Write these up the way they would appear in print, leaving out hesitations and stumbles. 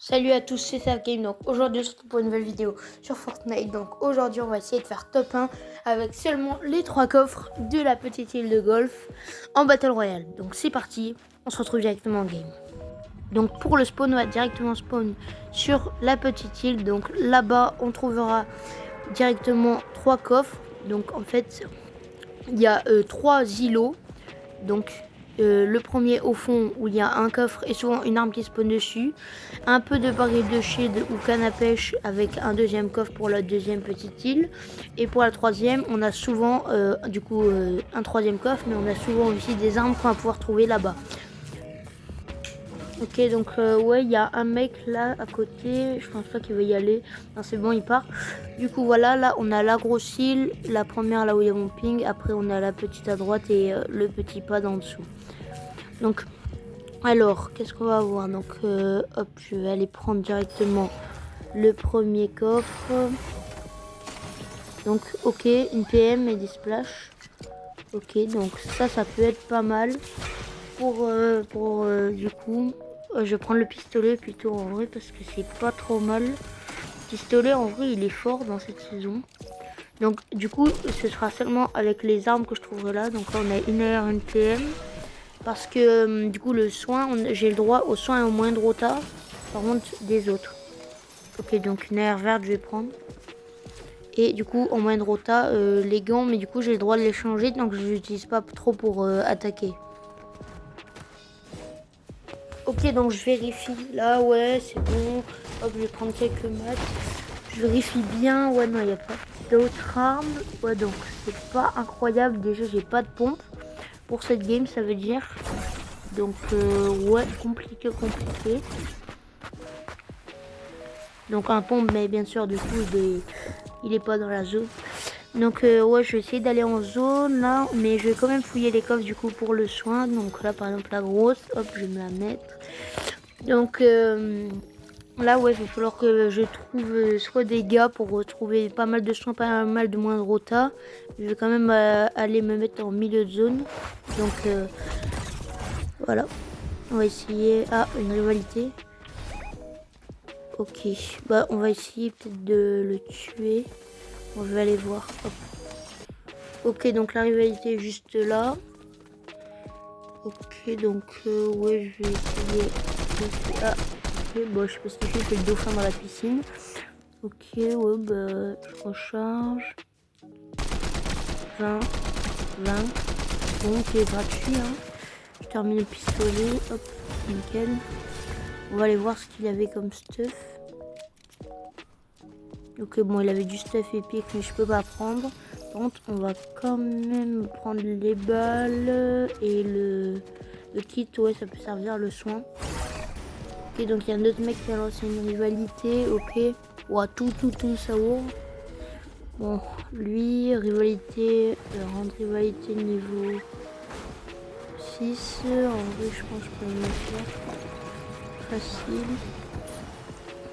Salut à tous, c'est Savgame. Donc aujourd'hui, on se retrouve pour une nouvelle vidéo sur Fortnite. Donc aujourd'hui, on va essayer de faire top 1 avec seulement les 3 coffres de la petite île de golf en Battle Royale. Donc c'est parti, on se retrouve directement en game. Donc pour le spawn, on va directement spawn sur la petite île. Donc là-bas, on trouvera directement 3 coffres. Donc en fait, il y a 3 îlots. Donc le premier au fond où il y a un coffre et souvent une arme qui spawn dessus, un peu de baril de shield ou canne à pêche avec un deuxième coffre pour la deuxième petite île, et pour la troisième on a souvent un troisième coffre, mais on a souvent aussi des armes qu'on va pouvoir trouver là-bas. Ok, donc ouais, il y a un mec là à côté, je pense pas qu'il va y aller. Non, c'est bon, il part. Du coup voilà, là on a la grosse île, la première là où il y a mon ping, après on a la petite à droite et le petit pad en dessous. Donc alors, qu'est-ce qu'on va avoir? Donc hop, je vais aller prendre directement le premier coffre. Donc ok, une PM et des splash. Ok, donc ça peut être pas mal pour du coup. Je vais prendre le pistolet plutôt en vrai parce que c'est pas trop mal. Le pistolet en vrai il est fort dans cette saison. Donc du coup ce sera seulement avec les armes que je trouverai là. Donc là on a une AR, une PM. Parce que du coup le soin, j'ai le droit au soin et au moins de rota. Par contre des autres. Ok, donc une AR verte je vais prendre. Et du coup en moins de rota les gants, mais du coup j'ai le droit de les changer. Donc je l'utilise pas trop pour attaquer. Ok, donc je vérifie. Là, ouais, c'est bon. Hop, je vais prendre quelques maths. Je vérifie bien. Ouais, non, il n'y a pas d'autres armes. Ouais, donc c'est pas incroyable. Déjà, j'ai pas de pompe pour cette game, ça veut dire. Donc, ouais, compliqué. Donc, un pompe, mais bien sûr, du coup, il est pas dans la zone. Donc, ouais, je vais essayer d'aller en zone là. Mais je vais quand même fouiller les coffres, du coup, pour le soin. Donc, là, par exemple, la grosse. Hop, je vais me la mettre. Donc là ouais, il va falloir que je trouve soit des gars pour retrouver pas mal de soins, pas mal de moins de rota. Je vais quand même aller me mettre en milieu de zone. Donc voilà, on va essayer. Ah, une rivalité. Ok, bah on va essayer peut-être de le tuer. Bon, je vais aller voir. Hop. Ok, donc la rivalité est juste là. Ok, donc ouais, je vais essayer de... Ah, ok, bon, je sais pas ce qu'il fait, c'est le dauphin dans la piscine. Ok, ouais, bah, je recharge. 20, 20. Bon, c'est gratuit, hein. Je termine le pistolet, hop, nickel. On va aller voir ce qu'il avait comme stuff. Ok, bon, il avait du stuff épique, mais je peux pas prendre. Par contre, on va quand même prendre les balles et le kit, ouais, ça peut servir le soin. Ok, donc il y a un autre mec qui a lancé une rivalité, ok. Ouah, tout, ça ouvre. Bon, lui, rivalité, rendre rivalité niveau 6. En vrai, je pense que je peux le faire facile.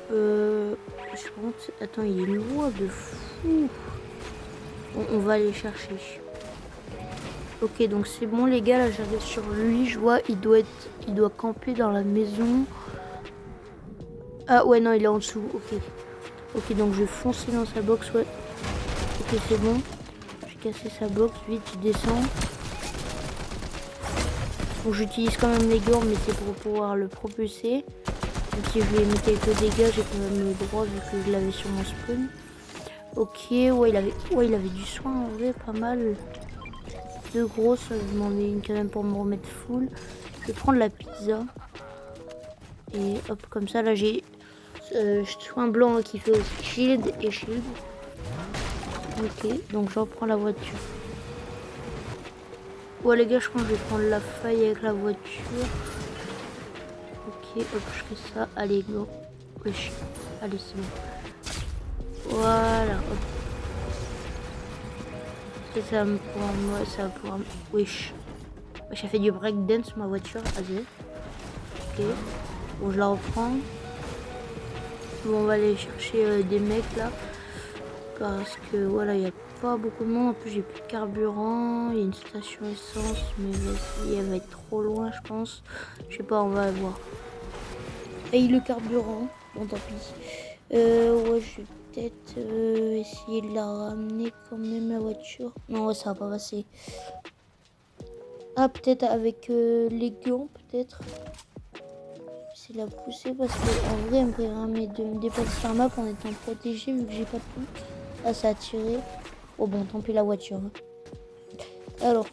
Je pense, attends, il est loin de fou. Bon, on va aller chercher. Ok, donc c'est bon les gars, là j'arrive sur lui, je vois, il doit camper dans la maison. Ah ouais, non, il est en dessous, ok. Ok, donc je vais foncer dans sa box, ouais. Ok, c'est bon. J'ai cassé sa box, vite, je descends. Bon, j'utilise quand même les gants, mais c'est pour pouvoir le propulser. Même si je lui ai mis quelques dégâts, j'ai quand même le droit vu que je l'avais sur mon spawn. Ok, ouais, il avait du soin en vrai, pas mal. Deux grosses, je m'en ai une quand même pour me remettre full. Je vais prendre la pizza. Et hop, comme ça, là j'ai soin blanc qui fait aussi shield et shield. Ok, donc je reprends la voiture. Ouais les gars, je pense que je vais prendre la faille avec la voiture. Ok, hop, je fais ça. Allez, go. Wesh. Allez, c'est bon. Voilà, hop. Ça va me pouvoir... Ouais, ça va pouvoir... Wesh. Wesh, ça fait du breakdance, ma voiture. Vas-y. Ok. Bon, je la reprends. Bon, on va aller chercher des mecs, là. Parce que, voilà, il n'y a pas beaucoup de monde. En plus, j'ai plus de carburant. Il y a une station essence. Mais vas-y, elle va être trop loin, je pense. Je sais pas, on va voir. paye le carburant. Bon, tant pis. Ouais, je vais peut-être essayer de la ramener quand même, la voiture. Non, ouais, ça va pas passer. Ah, peut-être avec les gants, peut-être. C'est la pousser parce qu'en vrai, elle me permet de me dépasser sur la map en étant protégé vu que j'ai pas de pompe. Ah, ça a tiré. Oh bon, tant pis la voiture. Hein. Alors.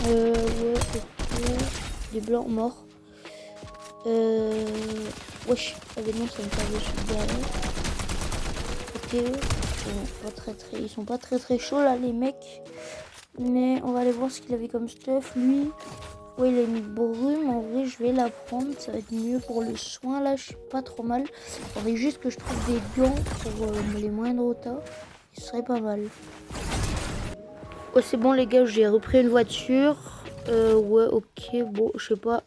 Ouais, ok. Des blancs morts. Wesh. Ah, mais non, ça me fait dessus derrière. Ok. Bon, pas très, ils sont pas très chauds là, les mecs. Mais on va aller voir ce qu'il avait comme stuff. Lui. Ouais, il a une brume, en vrai je vais la prendre, ça va être mieux pour le soin, là je suis pas trop mal. Il faudrait juste que je trouve des gants pour les moindres tas, ce serait pas mal. Oh c'est bon les gars, j'ai repris une voiture, ouais ok, bon je sais pas,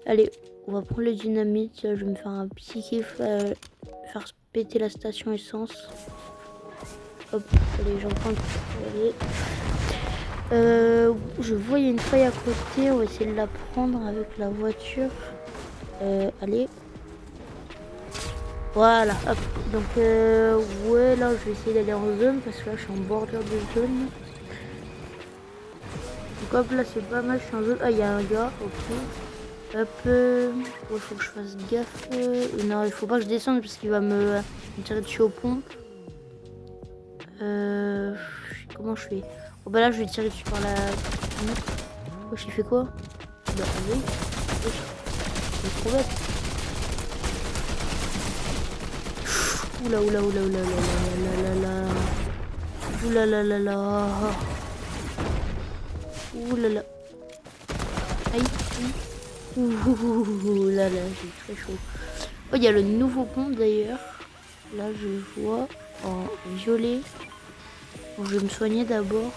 allez on va prendre le dynamite, je vais me faire un petit kiff, faire péter la station essence. Hop, allez j'en prends allez. Je vois il y a une faille à côté, on va essayer de la prendre avec la voiture. Allez. Voilà, hop. Donc ouais là je vais essayer d'aller en zone parce que là je suis en bordure de zone. Donc hop là c'est pas mal, je suis en zone. Ah il y a un gars, ok. Hop, ouais, faut que je fasse gaffe. Non il faut pas que je descende parce qu'il va me tirer dessus aux pompes. Comment je fais? Oh bah là je vais tirer dessus par la... Oh j'ai fait quoi? Bah oui. C'est trop bête. Oula oula oula oula oula là là là là là là là. Oula là. Aïe. Ouh là là, c'est très chaud. Oh il y a le nouveau pont d'ailleurs. Là je vois en violet. Bon, je vais me soigner d'abord.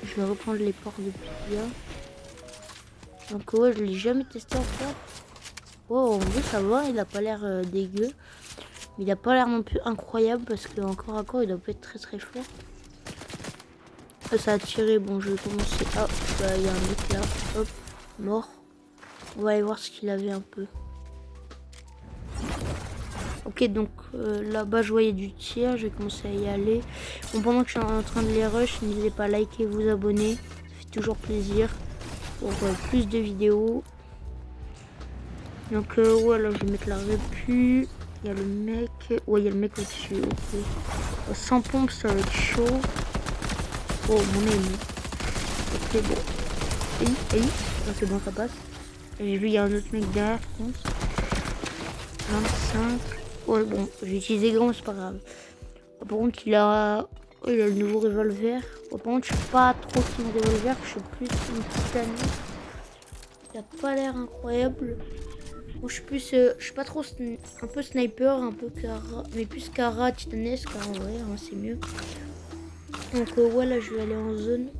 Je vais reprendre les ports de Pia. Donc ouais, je l'ai jamais testé encore. Oh, en vrai ça va, il a pas l'air dégueu. Mais il a pas l'air non plus incroyable parce que encore à corps il doit pas être très fort. Ça a tiré, bon je vais commencer. Ah, bah il y a un mec là, hop, mort. On va aller voir ce qu'il avait un peu. Ok, donc là-bas je voyais du tir, je vais commencer à y aller. Bon, pendant que je suis en train de les rush, n'hésitez pas à liker, vous abonner, ça fait toujours plaisir pour plus de vidéos. Donc ouais là je vais mettre la répu. Il y a le mec, ouais il y a le mec au-dessus, ok. Sans pompe ça va être chaud. Oh mon aim. Ok bon. Aïe. Non, c'est bon ça passe. J'ai vu il y a un autre mec derrière par contre. 25. Ouais bon, j'ai utilisé grand, c'est pas grave. Par contre il a le nouveau revolver. Par contre je suis pas trop team revolver, je suis plus une petite année. Il a pas l'air incroyable. Bon, je suis pas trop un peu sniper, un peu Kara, mais plus Kara titanesque, hein, ouais, hein, c'est mieux. Donc ouais là je vais aller en zone.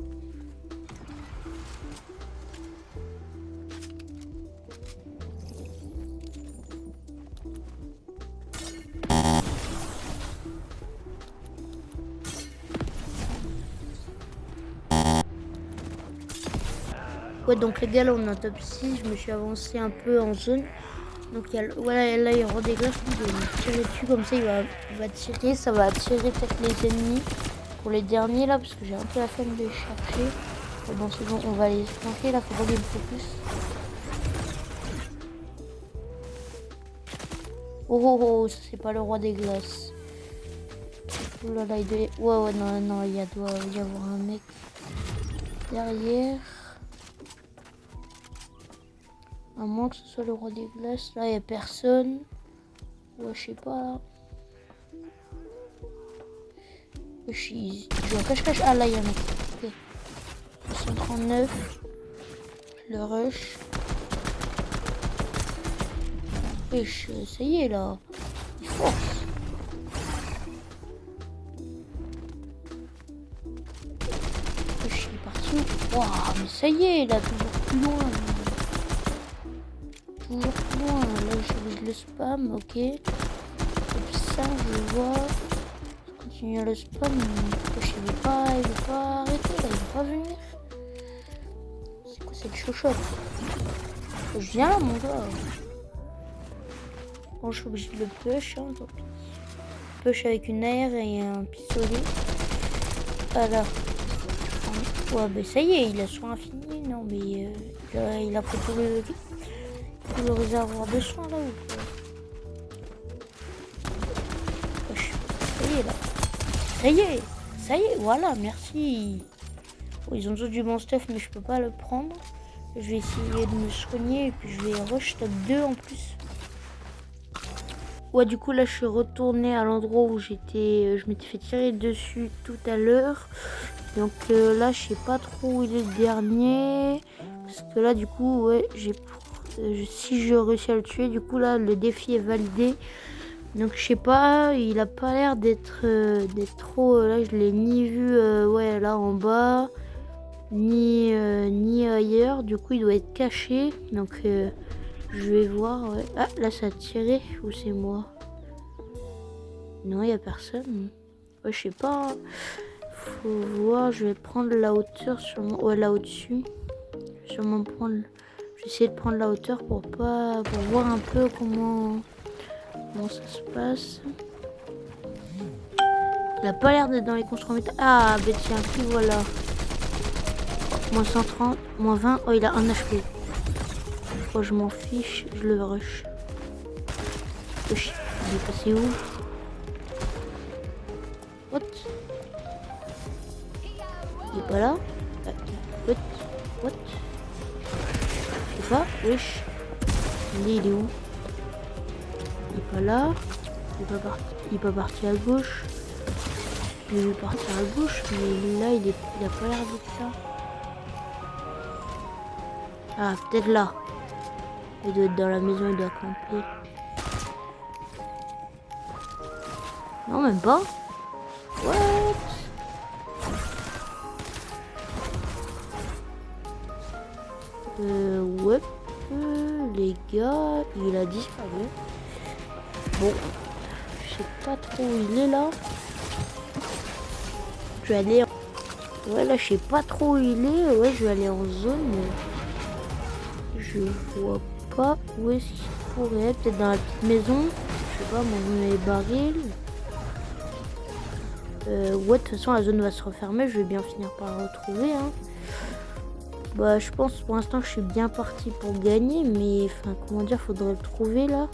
Ouais donc les gars là on est en top 6, je me suis avancé un peu en zone. Donc voilà, là il y aura des glaces, je vais me tirer dessus comme ça il va tirer, ça va attirer peut-être les ennemis pour les derniers là parce que j'ai un peu la flemme de les chercher. Bon c'est bon, on va aller se planquer là, faut pas qu'il me focus. Oh, ça c'est pas le roi des glaces. Oh là là, il doit... Ouais, non, il doit y avoir un mec derrière. À moins que ce soit le roi des glaces. Là, il n'y a personne. Ouais, je sais pas. Je suis en cache-cache. Ah, là, il y a un mec. Ok. 139. Le rush. Wesh, ça y est, là. Il force. Wesh, il est parti. Waouh, mais ça y est, là, toujours plus loin. Toujours plus loin. Là, je vise le spam, ok. Et puis ça, je vois. Je continue le spam. Il veut pas arrêter, là, il veut pas venir. C'est quoi c'est le chochotte. Je viens là, mon gars. Bon, je suis obligé de le push, hein, tant pis. Push avec une aire et un pistolet. Voilà. Ouais, bah ça y est, il a soin infini. Non, mais il a pris tout le réservoir de soins là ou quoi? Wesh, ça y est là. Ça y est, ça y est, voilà, merci. Oh, ils ont tous du bon stuff, mais je peux pas le prendre. Je vais essayer de me soigner et puis je vais rush top 2 en plus. Ouais, du coup là je suis retournée à l'endroit où j'étais, je m'étais fait tirer dessus tout à l'heure. Donc là je sais pas trop où il est le dernier. Parce que là du coup ouais, si je réussis à le tuer, du coup là le défi est validé. Donc je sais pas, il a pas l'air d'être trop, là je l'ai ni vu ouais là en bas, ni ailleurs. Du coup il doit être caché. Donc je vais voir, ouais. Ah, là, ça a tiré. Ou c'est moi? Non, il n'y a personne. Ouais, je sais pas. Faut voir. Je vais prendre la hauteur sûrement. Ouais, là au-dessus. Je vais sûrement prendre. Je vais essayer de prendre la hauteur pour voir un peu comment ça se passe. Il a pas l'air d'être dans les constructions métal. Ah, bah tiens, puis voilà. Oh, moins 130, moins 20. Oh, il a 1 HP. Oh, je m'en fiche, je le rush. Wesh, il est passé où? What? Il est pas là? What? Je sais pas, wesh. Il est où? Il est pas là. Il est pas parti à gauche. Il est parti à gauche, mais là, il a pas l'air d'être là. Ah, peut-être là. Il doit être dans la maison, il doit camper. Non, même pas. What? Ouais. Les gars, il a disparu. Bon, je sais pas trop où il est là. Je vais aller... Ouais, là, je sais pas trop où il est. Ouais, je vais aller en zone. Je vois pas où est-ce qu'il pourrait être. Peut-être dans la petite maison. Je sais pas, mon les barils. Ouais, de toute façon, la zone va se refermer. Je vais bien finir par le retrouver. Hein. Bah, je pense pour l'instant, je suis bien parti pour gagner. Mais, enfin, comment dire, faudrait le trouver là.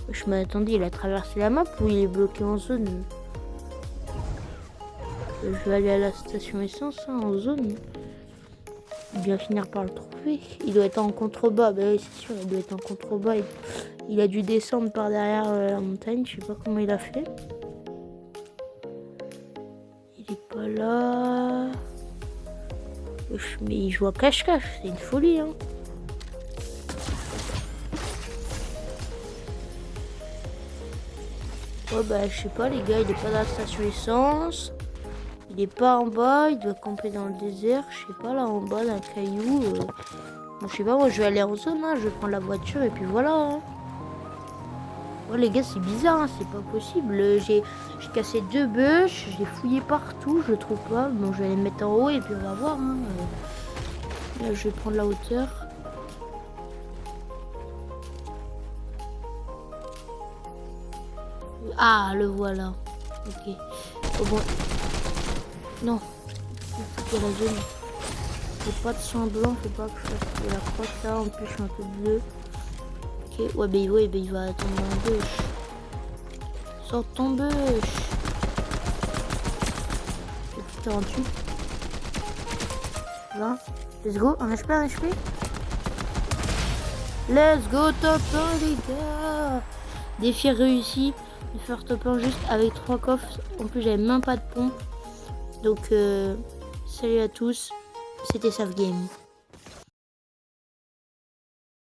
Je m'attendais, il a traversé la map ou il est bloqué en zone. Je vais aller à la station essence hein, en zone. Bien finir par le trouver. Il doit être en contrebas. Bah oui, c'est sûr, il doit être en contrebas. Il a dû descendre par derrière la montagne. Je sais pas comment il a fait. Il est pas là. Mais il joue à cache-cache. C'est une folie. Hein. Ouais, bah je sais pas, les gars. Il est pas dans la station essence. Il est pas en bas, il doit camper dans le désert, je sais pas, là en bas d'un caillou. Bon, je sais pas, moi je vais aller en zone, hein, je vais prendre la voiture et puis voilà. Hein. Ouais, les gars, c'est bizarre, hein, c'est pas possible. J'ai cassé 2 bûches, j'ai fouillé partout, je le trouve pas. Bon, je vais aller me mettre en haut et puis on va voir. Hein. Là, je vais prendre la hauteur. Ah, le voilà. Ok. Oh, bon. Non, c'est la zone. Faut pas de sang blanc, faut pas que je fasse de la croix là. En plus, je suis un peu bleu. Ok, ouais, bah, il va tomber en bûche. Sors ton bûche. 48. 20. Let's go, un HP, un HP. Let's go, top 1, les gars. Défi réussi. De faire top 1 juste avec 3 coffres. En plus, j'avais même pas de pompe. Donc, salut à tous, c'était Save Game.